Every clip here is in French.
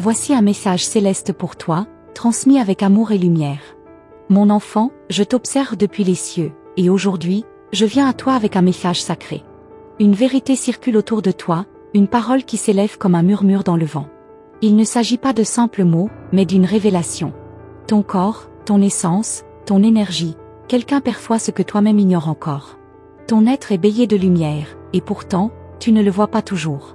Voici un message céleste pour toi, transmis avec amour et lumière. Mon enfant, je t'observe depuis les cieux, et aujourd'hui, je viens à toi avec un message sacré. Une vérité circule autour de toi, une parole qui s'élève comme un murmure dans le vent. Il ne s'agit pas de simples mots, mais d'une révélation. Ton corps, ton essence, ton énergie, quelqu'un perçoit ce que toi-même ignores encore. Ton être est baigné de lumière, et pourtant, tu ne le vois pas toujours.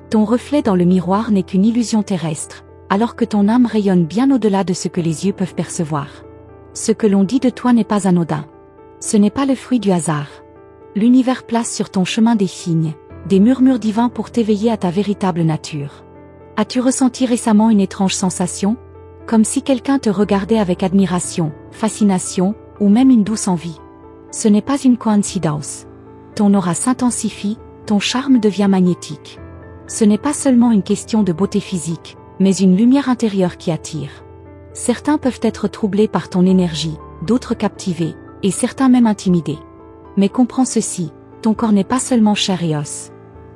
Ton reflet dans le miroir n'est qu'une illusion terrestre, alors que ton âme rayonne bien au-delà de ce que les yeux peuvent percevoir. Ce que l'on dit de toi n'est pas anodin. Ce n'est pas le fruit du hasard. L'univers place sur ton chemin des signes, des murmures divins pour t'éveiller à ta véritable nature. As-tu ressenti récemment une étrange sensation? Comme si quelqu'un te regardait avec admiration, fascination, ou même une douce envie. Ce n'est pas une coïncidence. Ton aura s'intensifie, ton charme devient magnétique. Ce n'est pas seulement une question de beauté physique, mais une lumière intérieure qui attire. Certains peuvent être troublés par ton énergie, d'autres captivés, et certains même intimidés. Mais comprends ceci, ton corps n'est pas seulement chair et os.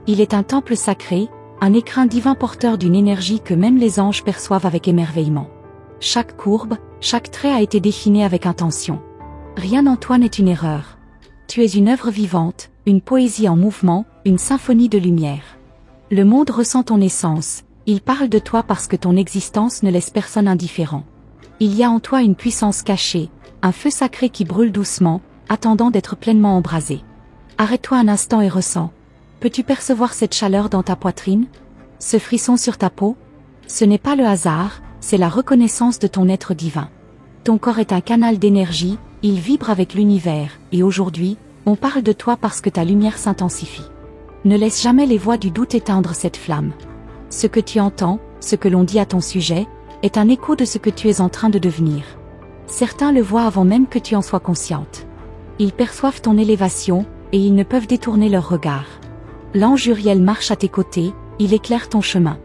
Il est un temple sacré, un écrin divin porteur d'une énergie que même les anges perçoivent avec émerveillement. Chaque courbe, chaque trait a été dessiné avec intention. Rien en toi n'est une erreur. Tu es une œuvre vivante, une poésie en mouvement, une symphonie de lumière. Le monde ressent ton essence, il parle de toi parce que ton existence ne laisse personne indifférent. Il y a en toi une puissance cachée, un feu sacré qui brûle doucement, attendant d'être pleinement embrasé. Arrête-toi un instant et ressens. Peux-tu percevoir cette chaleur dans ta poitrine? Ce frisson sur ta peau? Ce n'est pas le hasard, c'est la reconnaissance de ton être divin. Ton corps est un canal d'énergie, il vibre avec l'univers, et aujourd'hui, on parle de toi parce que ta lumière s'intensifie. Ne laisse jamais les voix du doute éteindre cette flamme. Ce que tu entends, ce que l'on dit à ton sujet, est un écho de ce que tu es en train de devenir. Certains le voient avant même que tu en sois consciente. Ils perçoivent ton élévation, et ils ne peuvent détourner leur regard. L'ange Uriel marche à tes côtés, il éclaire ton chemin.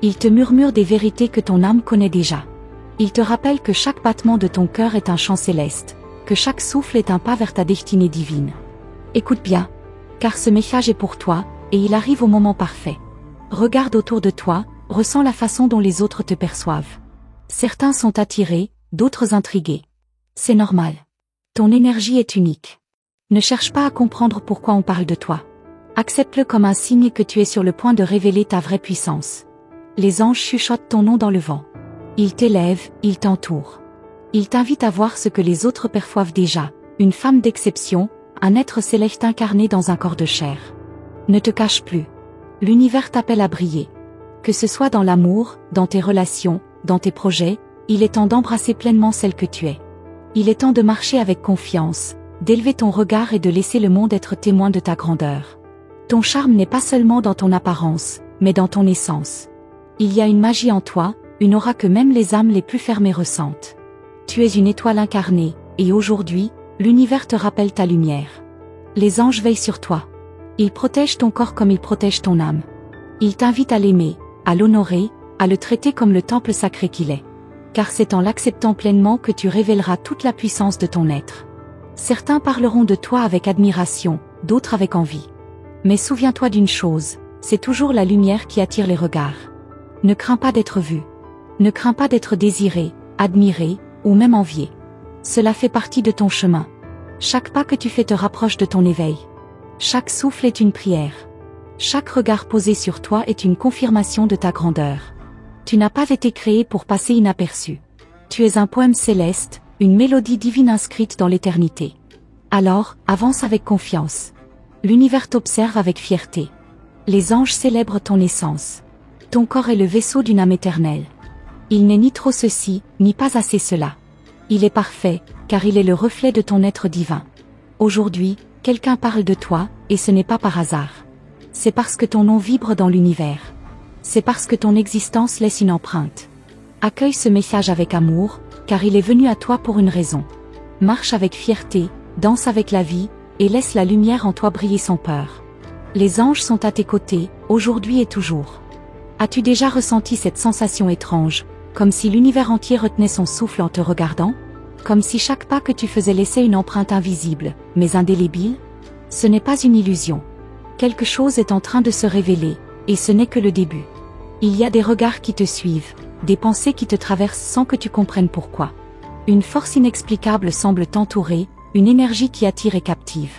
Il te murmure des vérités que ton âme connaît déjà. Il te rappelle que chaque battement de ton cœur est un chant céleste, que chaque souffle est un pas vers ta destinée divine. Écoute bien, car ce message est pour toi, et il arrive au moment parfait. Regarde autour de toi, ressens la façon dont les autres te perçoivent. Certains sont attirés, d'autres intrigués. C'est normal. Ton énergie est unique. Ne cherche pas à comprendre pourquoi on parle de toi. Accepte-le comme un signe que tu es sur le point de révéler ta vraie puissance. Les anges chuchotent ton nom dans le vent. Ils t'élèvent, ils t'entourent. Ils t'invitent à voir ce que les autres perçoivent déjà, une femme d'exception, un être céleste incarné dans un corps de chair. Ne te cache plus. L'univers t'appelle à briller. Que ce soit dans l'amour, dans tes relations, dans tes projets, il est temps d'embrasser pleinement celle que tu es. Il est temps de marcher avec confiance, d'élever ton regard et de laisser le monde être témoin de ta grandeur. Ton charme n'est pas seulement dans ton apparence, mais dans ton essence. Il y a une magie en toi, une aura que même les âmes les plus fermées ressentent. Tu es une étoile incarnée, et aujourd'hui, l'univers te rappelle ta lumière. Les anges veillent sur toi. Ils protègent ton corps comme ils protègent ton âme. Ils t'invitent à l'aimer, à l'honorer, à le traiter comme le temple sacré qu'il est. Car c'est en l'acceptant pleinement que tu révéleras toute la puissance de ton être. Certains parleront de toi avec admiration, d'autres avec envie. Mais souviens-toi d'une chose, c'est toujours la lumière qui attire les regards. Ne crains pas d'être vu. Ne crains pas d'être désiré, admiré, ou même envié. Cela fait partie de ton chemin. Chaque pas que tu fais te rapproche de ton éveil. Chaque souffle est une prière. Chaque regard posé sur toi est une confirmation de ta grandeur. Tu n'as pas été créé pour passer inaperçu. Tu es un poème céleste, une mélodie divine inscrite dans l'éternité. Alors, avance avec confiance. L'univers t'observe avec fierté. Les anges célèbrent ton essence. Ton corps est le vaisseau d'une âme éternelle. Il n'est ni trop ceci, ni pas assez cela. Il est parfait, car il est le reflet de ton être divin. Aujourd'hui, quelqu'un parle de toi, et ce n'est pas par hasard. C'est parce que ton nom vibre dans l'univers. C'est parce que ton existence laisse une empreinte. Accueille ce message avec amour, car il est venu à toi pour une raison. Marche avec fierté, danse avec la vie, et laisse la lumière en toi briller sans peur. Les anges sont à tes côtés, aujourd'hui et toujours. As-tu déjà ressenti cette sensation étrange, comme si l'univers entier retenait son souffle en te regardant? Comme si chaque pas que tu faisais laissait une empreinte invisible, mais indélébile? Ce n'est pas une illusion. Quelque chose est en train de se révéler, et ce n'est que le début. Il y a des regards qui te suivent, des pensées qui te traversent sans que tu comprennes pourquoi. Une force inexplicable semble t'entourer, une énergie qui attire et captive.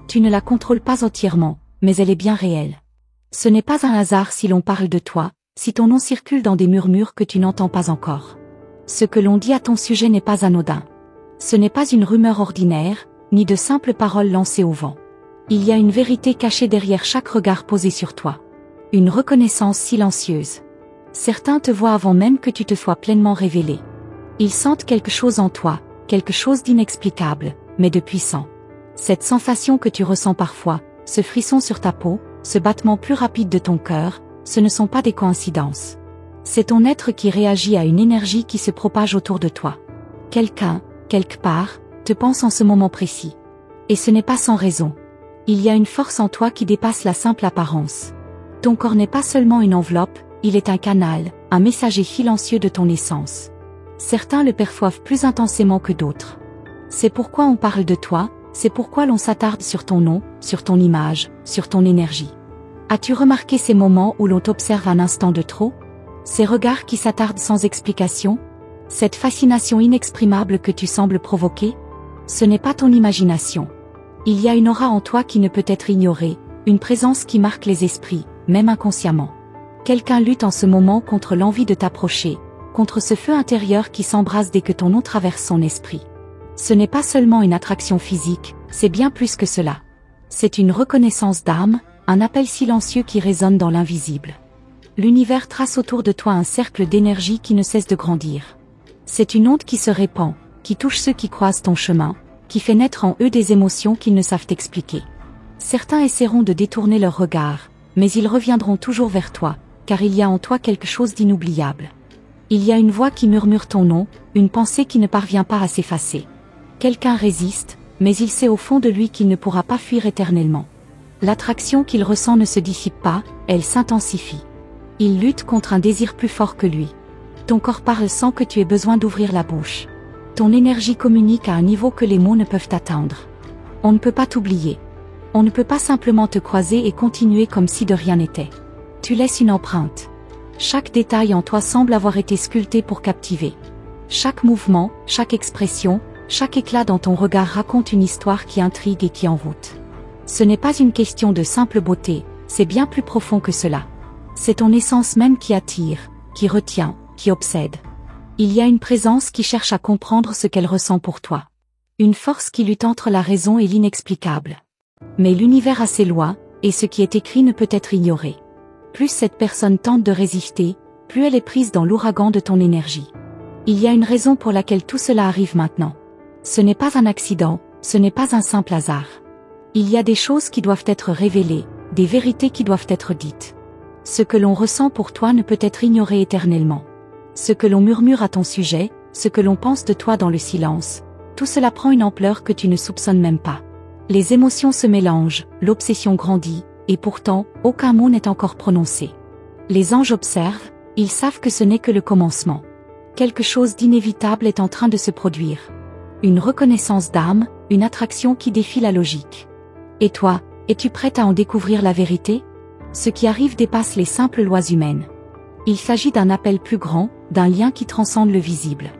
Tu ne la contrôles pas entièrement, mais elle est bien réelle. Ce n'est pas un hasard si l'on parle de toi, si ton nom circule dans des murmures que tu n'entends pas encore. Ce que l'on dit à ton sujet n'est pas anodin. Ce n'est pas une rumeur ordinaire, ni de simples paroles lancées au vent. Il y a une vérité cachée derrière chaque regard posé sur toi. Une reconnaissance silencieuse. Certains te voient avant même que tu te sois pleinement révélé. Ils sentent quelque chose en toi, quelque chose d'inexplicable, mais de puissant. Cette sensation que tu ressens parfois, ce frisson sur ta peau, ce battement plus rapide de ton cœur, ce ne sont pas des coïncidences. C'est ton être qui réagit à une énergie qui se propage autour de toi. Quelqu'un, quelque part, te pense en ce moment précis. Et ce n'est pas sans raison. Il y a une force en toi qui dépasse la simple apparence. Ton corps n'est pas seulement une enveloppe, il est un canal, un messager silencieux de ton essence. Certains le perçoivent plus intensément que d'autres. C'est pourquoi on parle de toi, c'est pourquoi l'on s'attarde sur ton nom, sur ton image, sur ton énergie. As-tu remarqué ces moments où l'on t'observe un instant de trop? Ces regards qui s'attardent sans explication? Cette fascination inexprimable que tu sembles provoquer? Ce n'est pas ton imagination. Il y a une aura en toi qui ne peut être ignorée, une présence qui marque les esprits, même inconsciemment. Quelqu'un lutte en ce moment contre l'envie de t'approcher, contre ce feu intérieur qui s'embrase dès que ton nom traverse son esprit. Ce n'est pas seulement une attraction physique, c'est bien plus que cela. C'est une reconnaissance d'âme, un appel silencieux qui résonne dans l'invisible. L'univers trace autour de toi un cercle d'énergie qui ne cesse de grandir. C'est une onde qui se répand, qui touche ceux qui croisent ton chemin, qui fait naître en eux des émotions qu'ils ne savent expliquer. Certains essaieront de détourner leur regard, mais ils reviendront toujours vers toi, car il y a en toi quelque chose d'inoubliable. Il y a une voix qui murmure ton nom, une pensée qui ne parvient pas à s'effacer. Quelqu'un résiste, mais il sait au fond de lui qu'il ne pourra pas fuir éternellement. L'attraction qu'il ressent ne se dissipe pas, elle s'intensifie. Il lutte contre un désir plus fort que lui. Ton corps parle sans que tu aies besoin d'ouvrir la bouche. Ton énergie communique à un niveau que les mots ne peuvent atteindre. On ne peut pas t'oublier. On ne peut pas simplement te croiser et continuer comme si de rien n'était. Tu laisses une empreinte. Chaque détail en toi semble avoir été sculpté pour captiver. Chaque mouvement, chaque expression, chaque éclat dans ton regard raconte une histoire qui intrigue et qui envoûte. Ce n'est pas une question de simple beauté, c'est bien plus profond que cela. C'est ton essence même qui attire, qui retient, qui obsède. Il y a une présence qui cherche à comprendre ce qu'elle ressent pour toi. Une force qui lutte entre la raison et l'inexplicable. Mais l'univers a ses lois, et ce qui est écrit ne peut être ignoré. Plus cette personne tente de résister, plus elle est prise dans l'ouragan de ton énergie. Il y a une raison pour laquelle tout cela arrive maintenant. Ce n'est pas un accident, ce n'est pas un simple hasard. Il y a des choses qui doivent être révélées, des vérités qui doivent être dites. Ce que l'on ressent pour toi ne peut être ignoré éternellement. Ce que l'on murmure à ton sujet, ce que l'on pense de toi dans le silence, tout cela prend une ampleur que tu ne soupçonnes même pas. Les émotions se mélangent, l'obsession grandit, et pourtant, aucun mot n'est encore prononcé. Les anges observent, ils savent que ce n'est que le commencement. Quelque chose d'inévitable est en train de se produire. Une reconnaissance d'âme, une attraction qui défie la logique. Et toi, es-tu prête à en découvrir la vérité? Ce qui arrive dépasse les simples lois humaines. Il s'agit d'un appel plus grand, d'un lien qui transcende le visible.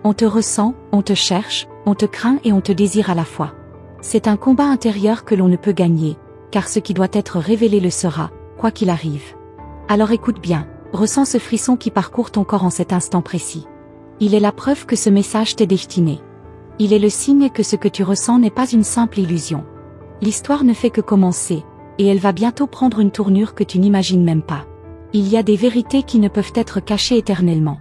On te ressent, on te cherche, on te craint et on te désire à la fois. C'est un combat intérieur que l'on ne peut gagner, car ce qui doit être révélé le sera, quoi qu'il arrive. Alors écoute bien, ressens ce frisson qui parcourt ton corps en cet instant précis. Il est la preuve que ce message t'est destiné. Il est le signe que ce que tu ressens n'est pas une simple illusion. L'histoire ne fait que commencer, et elle va bientôt prendre une tournure que tu n'imagines même pas. Il y a des vérités qui ne peuvent être cachées éternellement.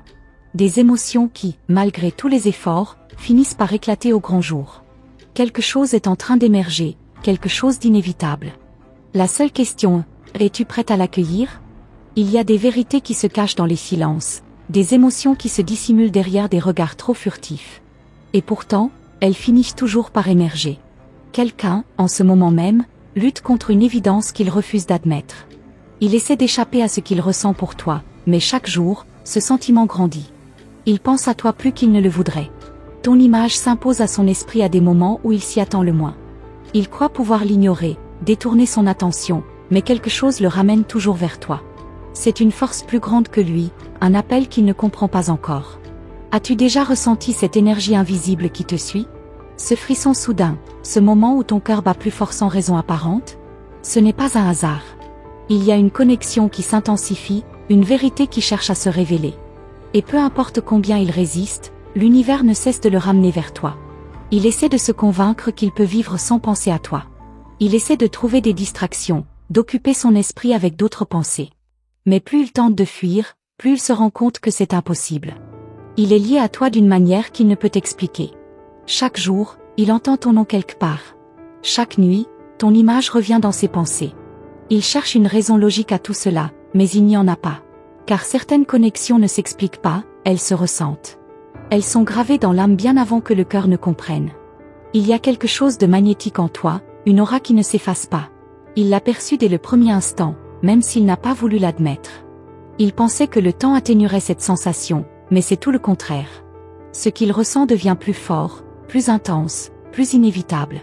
Des émotions qui, malgré tous les efforts, finissent par éclater au grand jour. Quelque chose est en train d'émerger, quelque chose d'inévitable. La seule question, es-tu prête à l'accueillir? Il y a des vérités qui se cachent dans les silences, des émotions qui se dissimulent derrière des regards trop furtifs. Et pourtant, elles finissent toujours par émerger. Quelqu'un, en ce moment même, lutte contre une évidence qu'il refuse d'admettre. Il essaie d'échapper à ce qu'il ressent pour toi, mais chaque jour, ce sentiment grandit. Il pense à toi plus qu'il ne le voudrait. Ton image s'impose à son esprit à des moments où il s'y attend le moins. Il croit pouvoir l'ignorer, détourner son attention, mais quelque chose le ramène toujours vers toi. C'est une force plus grande que lui, un appel qu'il ne comprend pas encore. As-tu déjà ressenti cette énergie invisible qui te suit? Ce frisson soudain, ce moment où ton cœur bat plus fort sans raison apparente? Ce n'est pas un hasard. Il y a une connexion qui s'intensifie, une vérité qui cherche à se révéler. Et peu importe combien il résiste, l'univers ne cesse de le ramener vers toi. Il essaie de se convaincre qu'il peut vivre sans penser à toi. Il essaie de trouver des distractions, d'occuper son esprit avec d'autres pensées. Mais plus il tente de fuir, plus il se rend compte que c'est impossible. Il est lié à toi d'une manière qu'il ne peut expliquer. Chaque jour, il entend ton nom quelque part. Chaque nuit, ton image revient dans ses pensées. Il cherche une raison logique à tout cela, mais il n'y en a pas. Car certaines connexions ne s'expliquent pas, elles se ressentent. Elles sont gravées dans l'âme bien avant que le cœur ne comprenne. Il y a quelque chose de magnétique en toi, une aura qui ne s'efface pas. Il l'a perçue dès le premier instant, même s'il n'a pas voulu l'admettre. Il pensait que le temps atténuerait cette sensation, mais c'est tout le contraire. Ce qu'il ressent devient plus fort, plus intense, plus inévitable.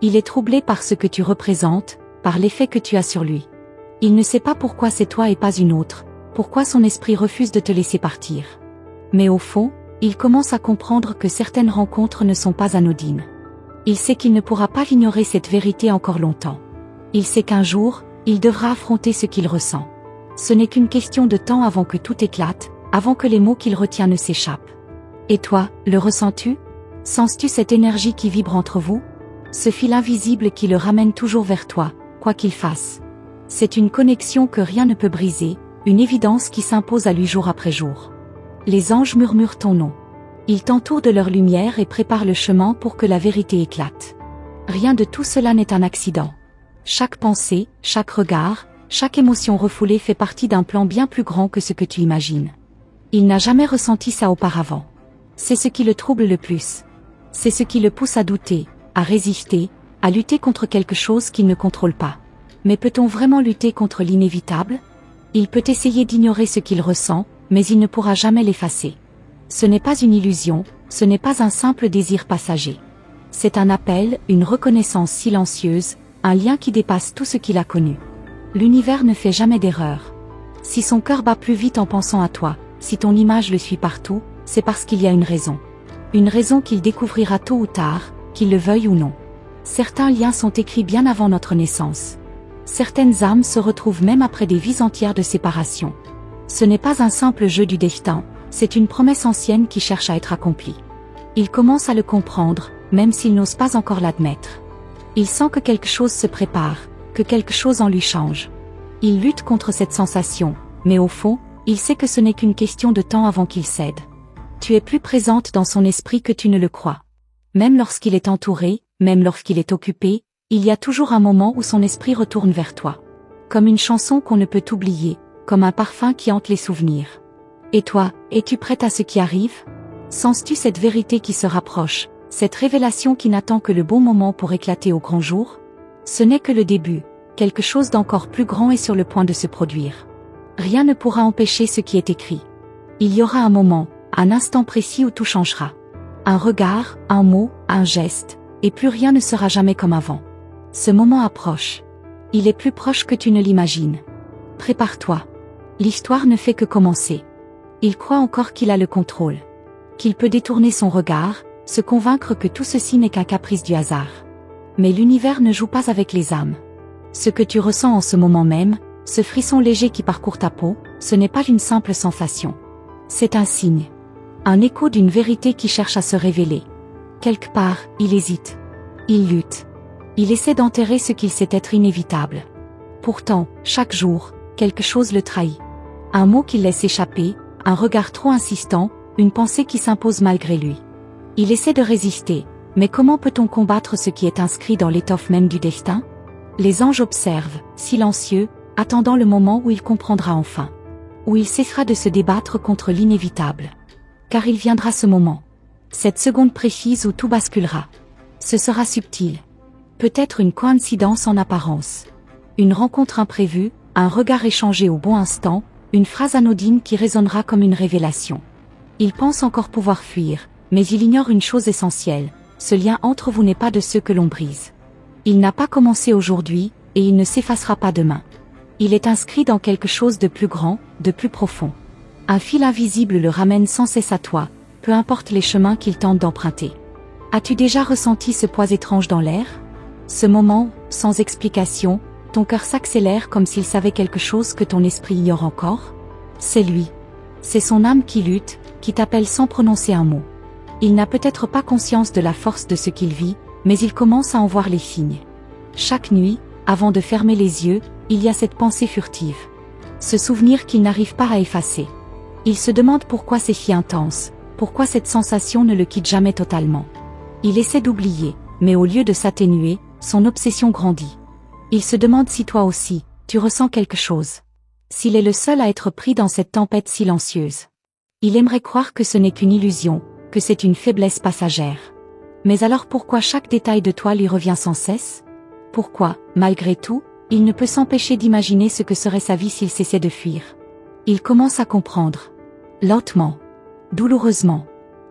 Il est troublé par ce que tu représentes, par l'effet que tu as sur lui. Il ne sait pas pourquoi c'est toi et pas une autre, pourquoi son esprit refuse de te laisser partir. Mais au fond, il commence à comprendre que certaines rencontres ne sont pas anodines. Il sait qu'il ne pourra pas ignorer cette vérité encore longtemps. Il sait qu'un jour, il devra affronter ce qu'il ressent. Ce n'est qu'une question de temps avant que tout éclate, avant que les mots qu'il retient ne s'échappent. Et toi, le ressens-tu? Sens-tu cette énergie qui vibre entre vous? Ce fil invisible qui le ramène toujours vers toi, quoi qu'il fasse. C'est une connexion que rien ne peut briser, une évidence qui s'impose à lui jour après jour. Les anges murmurent ton nom. Ils t'entourent de leur lumière et préparent le chemin pour que la vérité éclate. Rien de tout cela n'est un accident. Chaque pensée, chaque regard, chaque émotion refoulée fait partie d'un plan bien plus grand que ce que tu imagines. Il n'a jamais ressenti ça auparavant. C'est ce qui le trouble le plus. C'est ce qui le pousse à douter, à résister, à lutter contre quelque chose qu'il ne contrôle pas. Mais peut-on vraiment lutter contre l'inévitable? Il peut essayer d'ignorer ce qu'il ressent, mais il ne pourra jamais l'effacer. Ce n'est pas une illusion, ce n'est pas un simple désir passager. C'est un appel, une reconnaissance silencieuse, un lien qui dépasse tout ce qu'il a connu. L'univers ne fait jamais d'erreur. Si son cœur bat plus vite en pensant à toi, si ton image le suit partout, c'est parce qu'il y a une raison. Une raison qu'il découvrira tôt ou tard, qu'il le veuille ou non. Certains liens sont écrits bien avant notre naissance. Certaines âmes se retrouvent même après des vies entières de séparation. Ce n'est pas un simple jeu du destin, c'est une promesse ancienne qui cherche à être accomplie. Il commence à le comprendre, même s'il n'ose pas encore l'admettre. Il sent que quelque chose se prépare, que quelque chose en lui change. Il lutte contre cette sensation, mais au fond, il sait que ce n'est qu'une question de temps avant qu'il cède. Tu es plus présente dans son esprit que tu ne le crois. Même lorsqu'il est entouré, même lorsqu'il est occupé, il y a toujours un moment où son esprit retourne vers toi. Comme une chanson qu'on ne peut oublier, comme un parfum qui hante les souvenirs. Et toi, es-tu prête à ce qui arrive? Sens-tu cette vérité qui se rapproche, cette révélation qui n'attend que le bon moment pour éclater au grand jour? Ce n'est que le début, quelque chose d'encore plus grand est sur le point de se produire. Rien ne pourra empêcher ce qui est écrit. Il y aura un moment, un instant précis où tout changera. Un regard, un mot, un geste, et plus rien ne sera jamais comme avant. Ce moment approche. Il est plus proche que tu ne l'imagines. Prépare-toi. L'histoire ne fait que commencer. Il croit encore qu'il a le contrôle. Qu'il peut détourner son regard, se convaincre que tout ceci n'est qu'un caprice du hasard. Mais l'univers ne joue pas avec les âmes. Ce que tu ressens en ce moment même, ce frisson léger qui parcourt ta peau, ce n'est pas une simple sensation. C'est un signe. Un écho d'une vérité qui cherche à se révéler. Quelque part, il hésite. Il lutte. Il essaie d'enterrer ce qu'il sait être inévitable. Pourtant, chaque jour, quelque chose le trahit. Un mot qu'il laisse échapper, un regard trop insistant, une pensée qui s'impose malgré lui. Il essaie de résister, mais comment peut-on combattre ce qui est inscrit dans l'étoffe même du destin? Les anges observent, silencieux, attendant le moment où il comprendra enfin. Où il cessera de se débattre contre l'inévitable. Car il viendra ce moment. Cette seconde précise où tout basculera. Ce sera subtil. Peut-être une coïncidence en apparence. Une rencontre imprévue, un regard échangé au bon instant, une phrase anodine qui résonnera comme une révélation. Il pense encore pouvoir fuir, mais il ignore une chose essentielle, ce lien entre vous n'est pas de ceux que l'on brise. Il n'a pas commencé aujourd'hui, et il ne s'effacera pas demain. Il est inscrit dans quelque chose de plus grand, de plus profond. Un fil invisible le ramène sans cesse à toi, peu importe les chemins qu'il tente d'emprunter. As-tu déjà ressenti ce poids étrange dans l'air? Ce moment, sans explication, ton cœur s'accélère comme s'il savait quelque chose que ton esprit ignore encore? C'est lui. C'est son âme qui lutte, qui t'appelle sans prononcer un mot. Il n'a peut-être pas conscience de la force de ce qu'il vit, mais il commence à en voir les signes. Chaque nuit, avant de fermer les yeux, il y a cette pensée furtive. Ce souvenir qu'il n'arrive pas à effacer. Il se demande pourquoi c'est si intense, pourquoi cette sensation ne le quitte jamais totalement. Il essaie d'oublier, mais au lieu de s'atténuer, son obsession grandit. Il se demande si toi aussi, tu ressens quelque chose. S'il est le seul à être pris dans cette tempête silencieuse. Il aimerait croire que ce n'est qu'une illusion, que c'est une faiblesse passagère. Mais alors pourquoi chaque détail de toi lui revient sans cesse? Pourquoi, malgré tout, il ne peut s'empêcher d'imaginer ce que serait sa vie s'il cessait de fuir? Il commence à comprendre. Lentement. Douloureusement.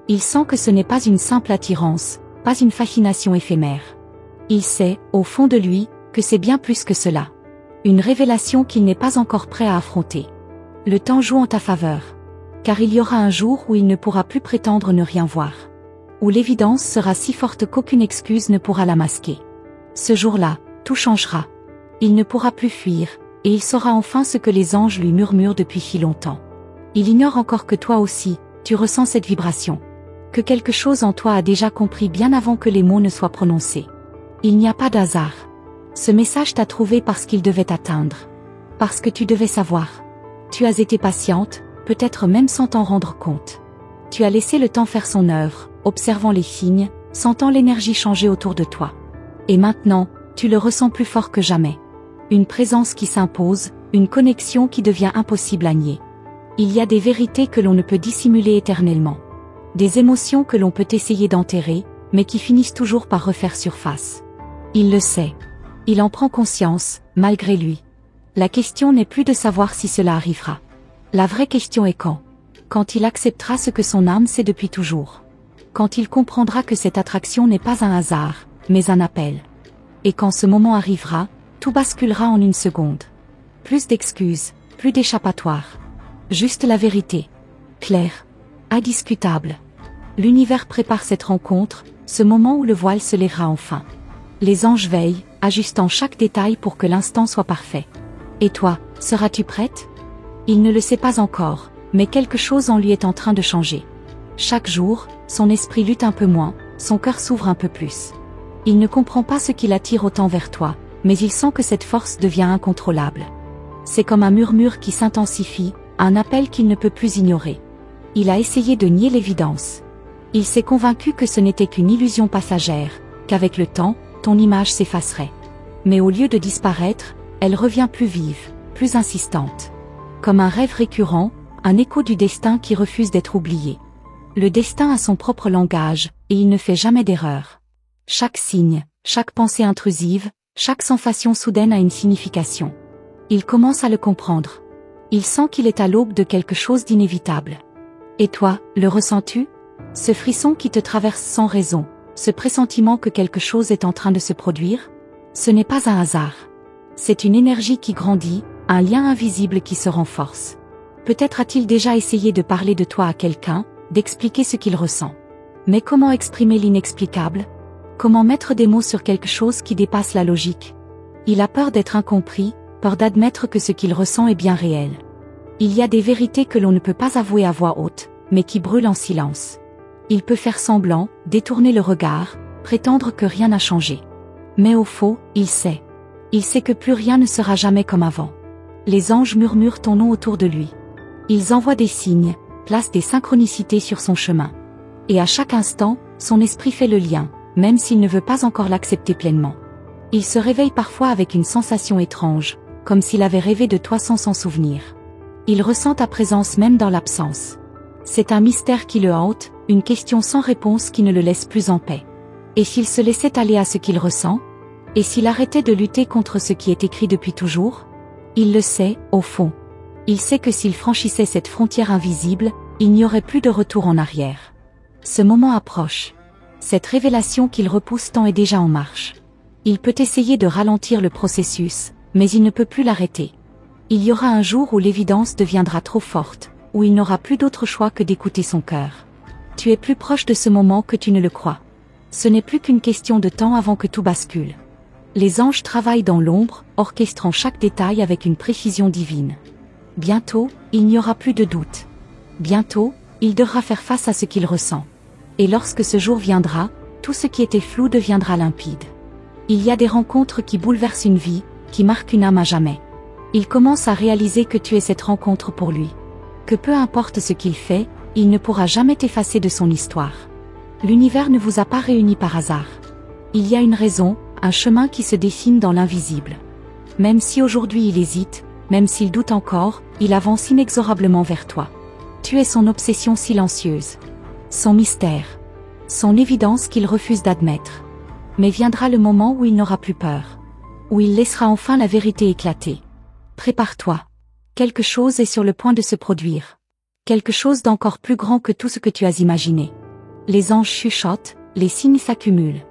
Il sent que ce n'est pas une simple attirance, pas une fascination éphémère. Il sait, au fond de lui, que c'est bien plus que cela. Une révélation qu'il n'est pas encore prêt à affronter. Le temps joue en ta faveur. Car il y aura un jour où il ne pourra plus prétendre ne rien voir. Où l'évidence sera si forte qu'aucune excuse ne pourra la masquer. Ce jour-là, tout changera. Il ne pourra plus fuir, et il saura enfin ce que les anges lui murmurent depuis si longtemps. Il ignore encore que toi aussi, tu ressens cette vibration. Que quelque chose en toi a déjà compris bien avant que les mots ne soient prononcés. Il n'y a pas d'hasard. Ce message t'a trouvé parce qu'il devait t'atteindre. Parce que tu devais savoir. Tu as été patiente, peut-être même sans t'en rendre compte. Tu as laissé le temps faire son œuvre, observant les signes, sentant l'énergie changer autour de toi. Et maintenant, tu le ressens plus fort que jamais. Une présence qui s'impose, une connexion qui devient impossible à nier. Il y a des vérités que l'on ne peut dissimuler éternellement. Des émotions que l'on peut essayer d'enterrer, mais qui finissent toujours par refaire surface. Il le sait. Il en prend conscience, malgré lui. La question n'est plus de savoir si cela arrivera. La vraie question est quand. Quand il acceptera ce que son âme sait depuis toujours. Quand il comprendra que cette attraction n'est pas un hasard, mais un appel. Et quand ce moment arrivera, tout basculera en une seconde. Plus d'excuses, plus d'échappatoire. Juste la vérité. Claire. Indiscutable. L'univers prépare cette rencontre, ce moment où le voile se lèvera enfin. Les anges veillent, ajustant chaque détail pour que l'instant soit parfait. Et toi, seras-tu prête? Il ne le sait pas encore, mais quelque chose en lui est en train de changer. Chaque jour, son esprit lutte un peu moins, son cœur s'ouvre un peu plus. Il ne comprend pas ce qui l'attire autant vers toi, mais il sent que cette force devient incontrôlable. C'est comme un murmure qui s'intensifie, un appel qu'il ne peut plus ignorer. Il a essayé de nier l'évidence. Il s'est convaincu que ce n'était qu'une illusion passagère, qu'avec le temps, ton image s'effacerait. Mais au lieu de disparaître, elle revient plus vive, plus insistante. Comme un rêve récurrent, un écho du destin qui refuse d'être oublié. Le destin a son propre langage, et il ne fait jamais d'erreur. Chaque signe, chaque pensée intrusive, chaque sensation soudaine a une signification. Il commence à le comprendre. Il sent qu'il est à l'aube de quelque chose d'inévitable. Et toi, le ressens-tu? Ce frisson qui te traverse sans raison, ce pressentiment que quelque chose est en train de se produire? Ce n'est pas un hasard. C'est une énergie qui grandit, un lien invisible qui se renforce. Peut-être a-t-il déjà essayé de parler de toi à quelqu'un, d'expliquer ce qu'il ressent. Mais comment exprimer l'inexplicable? Comment mettre des mots sur quelque chose qui dépasse la logique? Il a peur d'être incompris, peur d'admettre que ce qu'il ressent est bien réel. Il y a des vérités que l'on ne peut pas avouer à voix haute, mais qui brûlent en silence. Il peut faire semblant, détourner le regard, prétendre que rien n'a changé. Mais au fond, il sait. Il sait que plus rien ne sera jamais comme avant. Les anges murmurent ton nom autour de lui. Ils envoient des signes, placent des synchronicités sur son chemin. Et à chaque instant, son esprit fait le lien, même s'il ne veut pas encore l'accepter pleinement. Il se réveille parfois avec une sensation étrange, comme s'il avait rêvé de toi sans s'en souvenir. Il ressent ta présence même dans l'absence. C'est un mystère qui le hante, une question sans réponse qui ne le laisse plus en paix. Et s'il se laissait aller à ce qu'il ressent? Et s'il arrêtait de lutter contre ce qui est écrit depuis toujours? Il le sait, au fond. Il sait que s'il franchissait cette frontière invisible, il n'y aurait plus de retour en arrière. Ce moment approche. Cette révélation qu'il repousse tant est déjà en marche. Il peut essayer de ralentir le processus, mais il ne peut plus l'arrêter. Il y aura un jour où l'évidence deviendra trop forte, où il n'aura plus d'autre choix que d'écouter son cœur. Tu es plus proche de ce moment que tu ne le crois. Ce n'est plus qu'une question de temps avant que tout bascule. Les anges travaillent dans l'ombre, orchestrant chaque détail avec une précision divine. Bientôt, il n'y aura plus de doute. Bientôt, il devra faire face à ce qu'il ressent. Et lorsque ce jour viendra, tout ce qui était flou deviendra limpide. Il y a des rencontres qui bouleversent une vie, qui marquent une âme à jamais. Il commence à réaliser que tu es cette rencontre pour lui. Que peu importe ce qu'il fait, il ne pourra jamais t'effacer de son histoire. L'univers ne vous a pas réunis par hasard. Il y a une raison, un chemin qui se dessine dans l'invisible. Même si aujourd'hui il hésite, même s'il doute encore, il avance inexorablement vers toi. Tu es son obsession silencieuse. Son mystère. Son évidence qu'il refuse d'admettre. Mais viendra le moment où il n'aura plus peur. Où il laissera enfin la vérité éclater. Prépare-toi. Quelque chose est sur le point de se produire. Quelque chose d'encore plus grand que tout ce que tu as imaginé. Les anges chuchotent, les signes s'accumulent.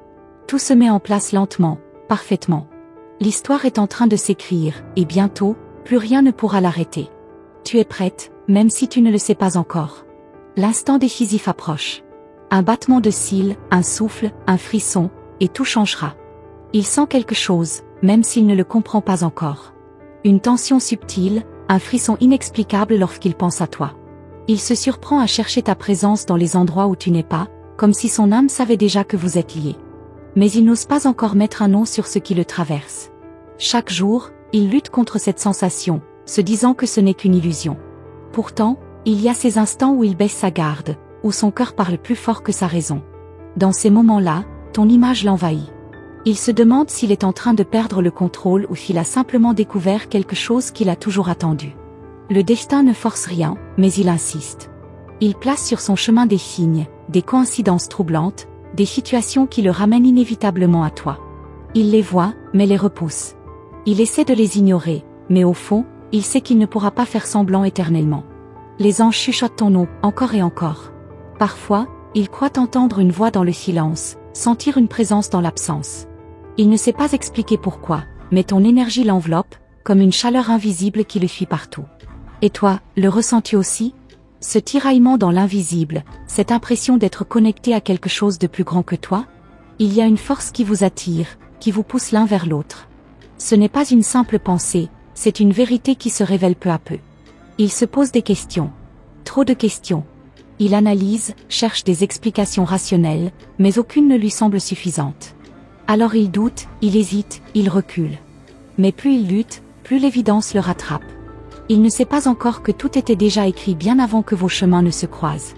Tout se met en place lentement, parfaitement. L'histoire est en train de s'écrire, et bientôt, plus rien ne pourra l'arrêter. Tu es prête, même si tu ne le sais pas encore. L'instant décisif approche. Un battement de cils, un souffle, un frisson, et tout changera. Il sent quelque chose, même s'il ne le comprend pas encore. Une tension subtile, un frisson inexplicable lorsqu'il pense à toi. Il se surprend à chercher ta présence dans les endroits où tu n'es pas, comme si son âme savait déjà que vous êtes liés. Mais il n'ose pas encore mettre un nom sur ce qui le traverse. Chaque jour, il lutte contre cette sensation, se disant que ce n'est qu'une illusion. Pourtant, il y a ces instants où il baisse sa garde, où son cœur parle plus fort que sa raison. Dans ces moments-là, ton image l'envahit. Il se demande s'il est en train de perdre le contrôle ou s'il a simplement découvert quelque chose qu'il a toujours attendu. Le destin ne force rien, mais il insiste. Il place sur son chemin des signes, des coïncidences troublantes, des situations qui le ramènent inévitablement à toi. Il les voit, mais les repousse. Il essaie de les ignorer, mais au fond, il sait qu'il ne pourra pas faire semblant éternellement. Les anges chuchotent ton nom, encore et encore. Parfois, il croit entendre une voix dans le silence, sentir une présence dans l'absence. Il ne sait pas expliquer pourquoi, mais ton énergie l'enveloppe, comme une chaleur invisible qui le suit partout. Et toi, le ressens-tu aussi ? Ce tiraillement dans l'invisible, cette impression d'être connecté à quelque chose de plus grand que toi ? Il y a une force qui vous attire, qui vous pousse l'un vers l'autre. Ce n'est pas une simple pensée, c'est une vérité qui se révèle peu à peu. Il se pose des questions. Trop de questions. Il analyse, cherche des explications rationnelles, mais aucune ne lui semble suffisante. Alors il doute, il hésite, il recule. Mais plus il lutte, plus l'évidence le rattrape. Il ne sait pas encore que tout était déjà écrit bien avant que vos chemins ne se croisent.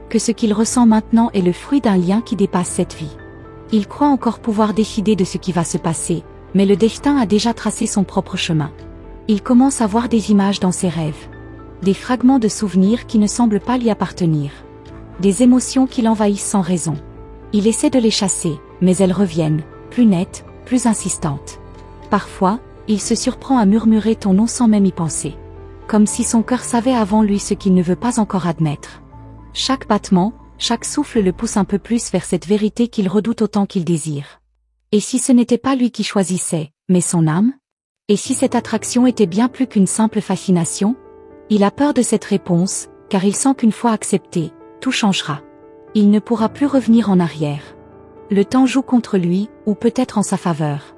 Que ce qu'il ressent maintenant est le fruit d'un lien qui dépasse cette vie. Il croit encore pouvoir décider de ce qui va se passer, mais le destin a déjà tracé son propre chemin. Il commence à voir des images dans ses rêves. Des fragments de souvenirs qui ne semblent pas lui appartenir. Des émotions qui l'envahissent sans raison. Il essaie de les chasser, mais elles reviennent, plus nettes, plus insistantes. Parfois, il se surprend à murmurer ton nom sans même y penser. Comme si son cœur savait avant lui ce qu'il ne veut pas encore admettre. Chaque battement, chaque souffle le pousse un peu plus vers cette vérité qu'il redoute autant qu'il désire. Et si ce n'était pas lui qui choisissait, mais son âme ? Et si cette attraction était bien plus qu'une simple fascination ? Il a peur de cette réponse, car il sent qu'une fois accepté, tout changera. Il ne pourra plus revenir en arrière. Le temps joue contre lui, ou peut-être en sa faveur.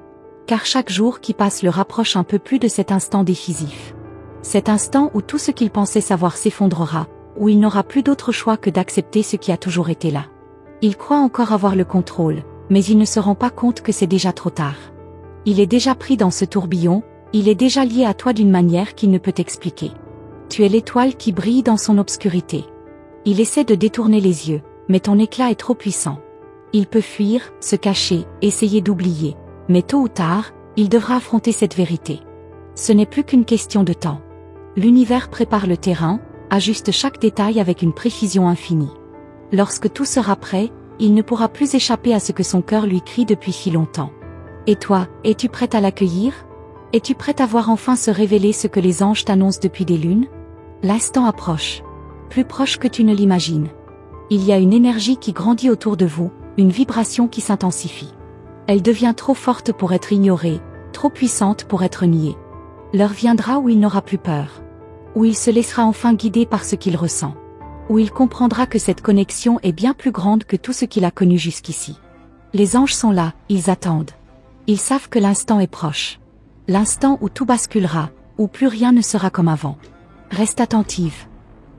Car chaque jour qui passe le rapproche un peu plus de cet instant décisif. Cet instant où tout ce qu'il pensait savoir s'effondrera, où il n'aura plus d'autre choix que d'accepter ce qui a toujours été là. Il croit encore avoir le contrôle, mais il ne se rend pas compte que c'est déjà trop tard. Il est déjà pris dans ce tourbillon, il est déjà lié à toi d'une manière qu'il ne peut expliquer. Tu es l'étoile qui brille dans son obscurité. Il essaie de détourner les yeux, mais ton éclat est trop puissant. Il peut fuir, se cacher, essayer d'oublier, mais tôt ou tard, il devra affronter cette vérité. Ce n'est plus qu'une question de temps. L'univers prépare le terrain, ajuste chaque détail avec une précision infinie. Lorsque tout sera prêt, il ne pourra plus échapper à ce que son cœur lui crie depuis si longtemps. Et toi, es-tu prête à l'accueillir ? Es-tu prête à voir enfin se révéler ce que les anges t'annoncent depuis des lunes ? L'instant approche. Plus proche que tu ne l'imagines. Il y a une énergie qui grandit autour de vous, une vibration qui s'intensifie. Elle devient trop forte pour être ignorée, trop puissante pour être niée. L'heure viendra où il n'aura plus peur. Où il se laissera enfin guider par ce qu'il ressent. Où il comprendra que cette connexion est bien plus grande que tout ce qu'il a connu jusqu'ici. Les anges sont là, ils attendent. Ils savent que l'instant est proche. L'instant où tout basculera, où plus rien ne sera comme avant. Reste attentive.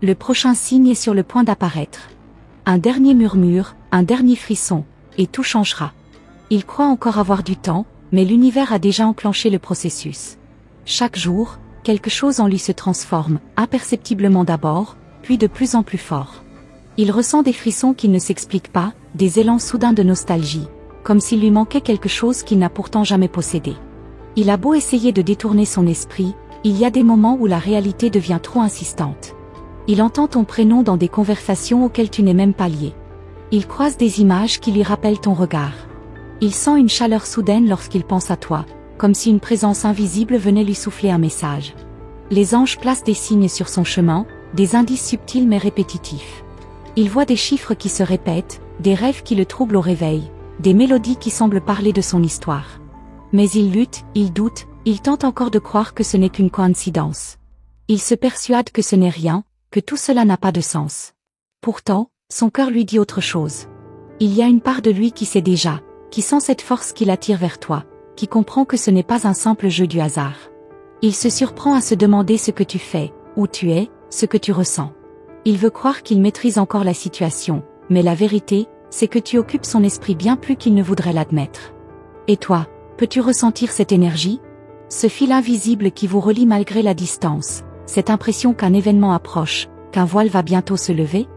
Le prochain signe est sur le point d'apparaître. Un dernier murmure, un dernier frisson, et tout changera. Il croit encore avoir du temps, mais l'univers a déjà enclenché le processus. Chaque jour, quelque chose en lui se transforme, imperceptiblement d'abord, puis de plus en plus fort. Il ressent des frissons qui ne s'expliquent pas, des élans soudains de nostalgie, comme s'il lui manquait quelque chose qu'il n'a pourtant jamais possédé. Il a beau essayer de détourner son esprit, il y a des moments où la réalité devient trop insistante. Il entend ton prénom dans des conversations auxquelles tu n'es même pas lié. Il croise des images qui lui rappellent ton regard. Il sent une chaleur soudaine lorsqu'il pense à toi, comme si une présence invisible venait lui souffler un message. Les anges placent des signes sur son chemin, des indices subtils mais répétitifs. Il voit des chiffres qui se répètent, des rêves qui le troublent au réveil, des mélodies qui semblent parler de son histoire. Mais il lutte, il doute, il tente encore de croire que ce n'est qu'une coïncidence. Il se persuade que ce n'est rien, que tout cela n'a pas de sens. Pourtant, son cœur lui dit autre chose. Il y a une part de lui qui sait déjà, qui sent cette force qui l'attire vers toi, qui comprend que ce n'est pas un simple jeu du hasard. Il se surprend à se demander ce que tu fais, où tu es, ce que tu ressens. Il veut croire qu'il maîtrise encore la situation, mais la vérité, c'est que tu occupes son esprit bien plus qu'il ne voudrait l'admettre. Et toi, peux-tu ressentir cette énergie? Ce fil invisible qui vous relie malgré la distance, cette impression qu'un événement approche, qu'un voile va bientôt se lever?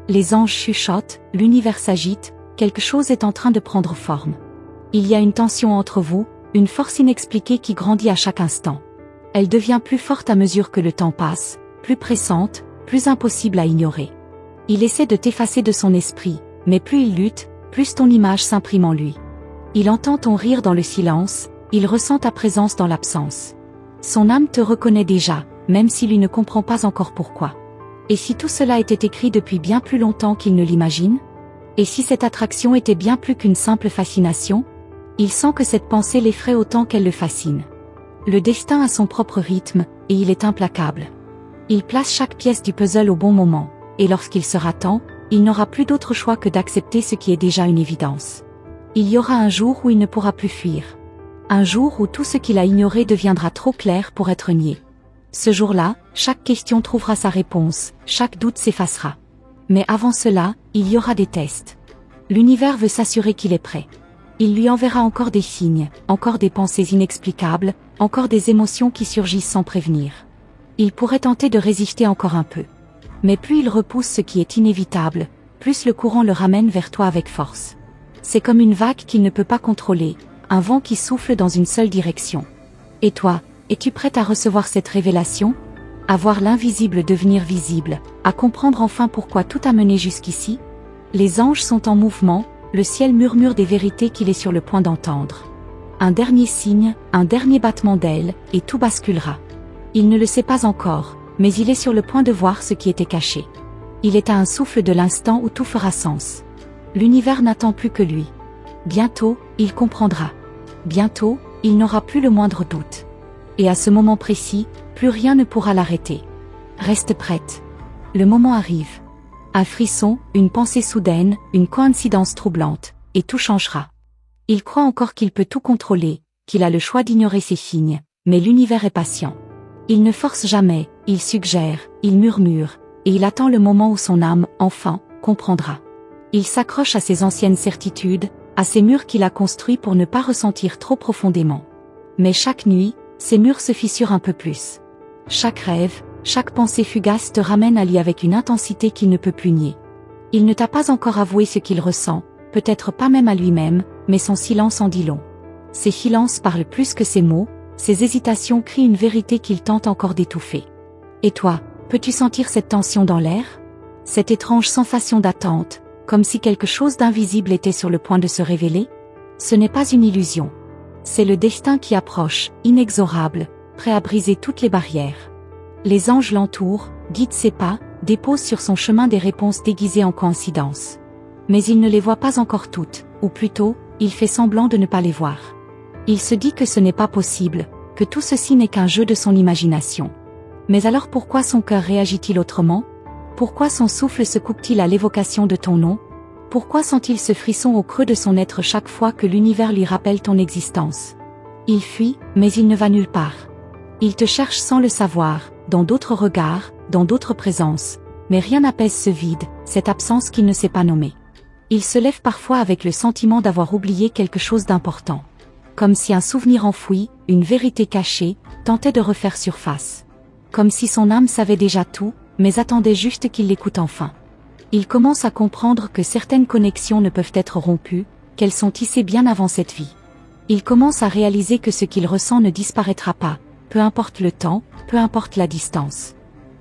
Les anges chuchotent, l'univers s'agite, quelque chose est en train de prendre forme. Il y a une tension entre vous, une force inexpliquée qui grandit à chaque instant. Elle devient plus forte à mesure que le temps passe, plus pressante, plus impossible à ignorer. Il essaie de t'effacer de son esprit, mais plus il lutte, plus ton image s'imprime en lui. Il entend ton rire dans le silence, il ressent ta présence dans l'absence. Son âme te reconnaît déjà, même s'il lui ne comprend pas encore pourquoi. Et si tout cela était écrit depuis bien plus longtemps qu'il ne l'imagine? Et si cette attraction était bien plus qu'une simple fascination? Il sent que cette pensée l'effraie autant qu'elle le fascine. Le destin a son propre rythme, et il est implacable. Il place chaque pièce du puzzle au bon moment, et lorsqu'il sera temps, il n'aura plus d'autre choix que d'accepter ce qui est déjà une évidence. Il y aura un jour où il ne pourra plus fuir. Un jour où tout ce qu'il a ignoré deviendra trop clair pour être nié. Ce jour-là, chaque question trouvera sa réponse, chaque doute s'effacera. Mais avant cela, il y aura des tests. L'univers veut s'assurer qu'il est prêt. Il lui enverra encore des signes, encore des pensées inexplicables, encore des émotions qui surgissent sans prévenir. Il pourrait tenter de résister encore un peu. Mais plus il repousse ce qui est inévitable, plus le courant le ramène vers toi avec force. C'est comme une vague qu'il ne peut pas contrôler, un vent qui souffle dans une seule direction. Et toi, es-tu prête à recevoir cette révélation? À voir l'invisible devenir visible, à comprendre enfin pourquoi tout a mené jusqu'ici? Les anges sont en mouvement, le ciel murmure des vérités qu'il est sur le point d'entendre. Un dernier signe, un dernier battement d'ailes, et tout basculera. Il ne le sait pas encore, mais il est sur le point de voir ce qui était caché. Il est à un souffle de l'instant où tout fera sens. L'univers n'attend plus que lui. Bientôt, il comprendra. Bientôt, il n'aura plus le moindre doute. Et à ce moment précis, plus rien ne pourra l'arrêter. Reste prête. Le moment arrive. Un frisson, une pensée soudaine, une coïncidence troublante, et tout changera. Il croit encore qu'il peut tout contrôler, qu'il a le choix d'ignorer ses signes, mais l'univers est patient. Il ne force jamais, il suggère, il murmure, et il attend le moment où son âme, enfin, comprendra. Il s'accroche à ses anciennes certitudes, à ces murs qu'il a construits pour ne pas ressentir trop profondément. Mais chaque nuit, ces murs se fissurent un peu plus. Chaque rêve, chaque pensée fugace te ramène à lui avec une intensité qu'il ne peut plus nier. Il ne t'a pas encore avoué ce qu'il ressent, peut-être pas même à lui-même, mais son silence en dit long. Ses silences parlent plus que ses mots, ses hésitations crient une vérité qu'il tente encore d'étouffer. Et toi, peux-tu sentir cette tension dans l'air? Cette étrange sensation d'attente, comme si quelque chose d'invisible était sur le point de se révéler? Ce n'est pas une illusion. C'est le destin qui approche, inexorable, prêt à briser toutes les barrières. Les anges l'entourent, guident ses pas, déposent sur son chemin des réponses déguisées en coïncidence. Mais il ne les voit pas encore toutes, ou plutôt, il fait semblant de ne pas les voir. Il se dit que ce n'est pas possible, que tout ceci n'est qu'un jeu de son imagination. Mais alors pourquoi son cœur réagit-il autrement? Pourquoi son souffle se coupe-t-il à l'évocation de ton nom? Pourquoi sent-il ce frisson au creux de son être chaque fois que l'univers lui rappelle ton existence? Il fuit, mais il ne va nulle part. Il te cherche sans le savoir, dans d'autres regards, dans d'autres présences, mais rien n'apaise ce vide, cette absence qu'il ne sait pas nommer. Il se lève parfois avec le sentiment d'avoir oublié quelque chose d'important. Comme si un souvenir enfoui, une vérité cachée, tentait de refaire surface. Comme si son âme savait déjà tout, mais attendait juste qu'il l'écoute enfin. Il commence à comprendre que certaines connexions ne peuvent être rompues, qu'elles sont tissées bien avant cette vie. Il commence à réaliser que ce qu'il ressent ne disparaîtra pas, peu importe le temps, peu importe la distance.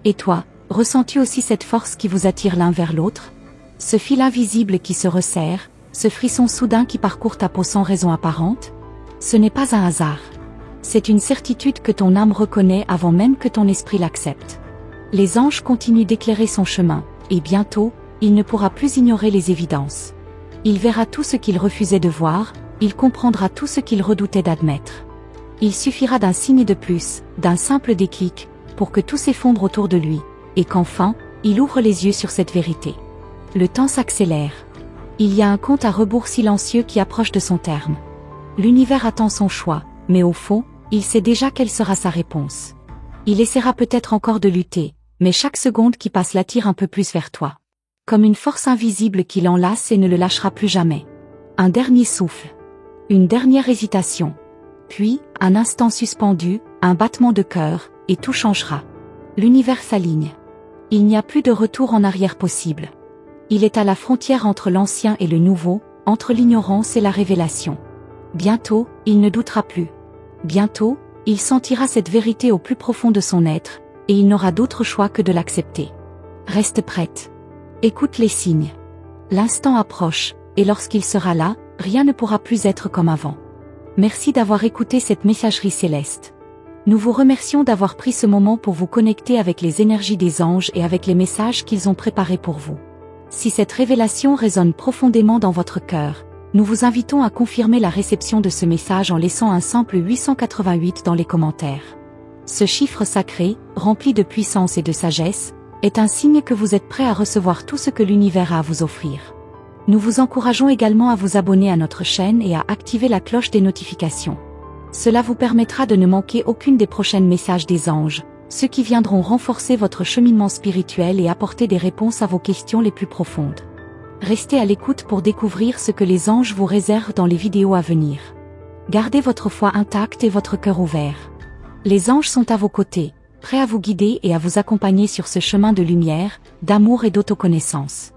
Et toi, ressens-tu aussi cette force qui vous attire l'un vers l'autre? Ce fil invisible qui se resserre, ce frisson soudain qui parcourt ta peau sans raison apparente? Ce n'est pas un hasard. C'est une certitude que ton âme reconnaît avant même que ton esprit l'accepte. Les anges continuent d'éclairer son chemin, et bientôt, il ne pourra plus ignorer les évidences. Il verra tout ce qu'il refusait de voir, il comprendra tout ce qu'il redoutait d'admettre. Il suffira d'un signe de plus, d'un simple déclic, pour que tout s'effondre autour de lui, et qu'enfin, il ouvre les yeux sur cette vérité. Le temps s'accélère. Il y a un compte à rebours silencieux qui approche de son terme. L'univers attend son choix, mais au fond, il sait déjà quelle sera sa réponse. Il essaiera peut-être encore de lutter, mais chaque seconde qui passe l'attire un peu plus vers toi. Comme une force invisible qui l'enlace et ne le lâchera plus jamais. Un dernier souffle. Une dernière hésitation. Puis, un instant suspendu, un battement de cœur, et tout changera. L'univers s'aligne. Il n'y a plus de retour en arrière possible. Il est à la frontière entre l'ancien et le nouveau, entre l'ignorance et la révélation. Bientôt, il ne doutera plus. Bientôt, il sentira cette vérité au plus profond de son être, et il n'aura d'autre choix que de l'accepter. Reste prête. Écoute les signes. L'instant approche, et lorsqu'il sera là, rien ne pourra plus être comme avant. Merci d'avoir écouté cette messagerie céleste. Nous vous remercions d'avoir pris ce moment pour vous connecter avec les énergies des anges et avec les messages qu'ils ont préparés pour vous. Si cette révélation résonne profondément dans votre cœur, nous vous invitons à confirmer la réception de ce message en laissant un simple 888 dans les commentaires. Ce chiffre sacré, rempli de puissance et de sagesse, est un signe que vous êtes prêt à recevoir tout ce que l'univers a à vous offrir. Nous vous encourageons également à vous abonner à notre chaîne et à activer la cloche des notifications. Cela vous permettra de ne manquer aucune des prochaines messages des anges, ceux qui viendront renforcer votre cheminement spirituel et apporter des réponses à vos questions les plus profondes. Restez à l'écoute pour découvrir ce que les anges vous réservent dans les vidéos à venir. Gardez votre foi intacte et votre cœur ouvert. Les anges sont à vos côtés, prêts à vous guider et à vous accompagner sur ce chemin de lumière, d'amour et d'autoconnaissance.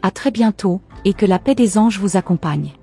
À très bientôt, et que la paix des anges vous accompagne.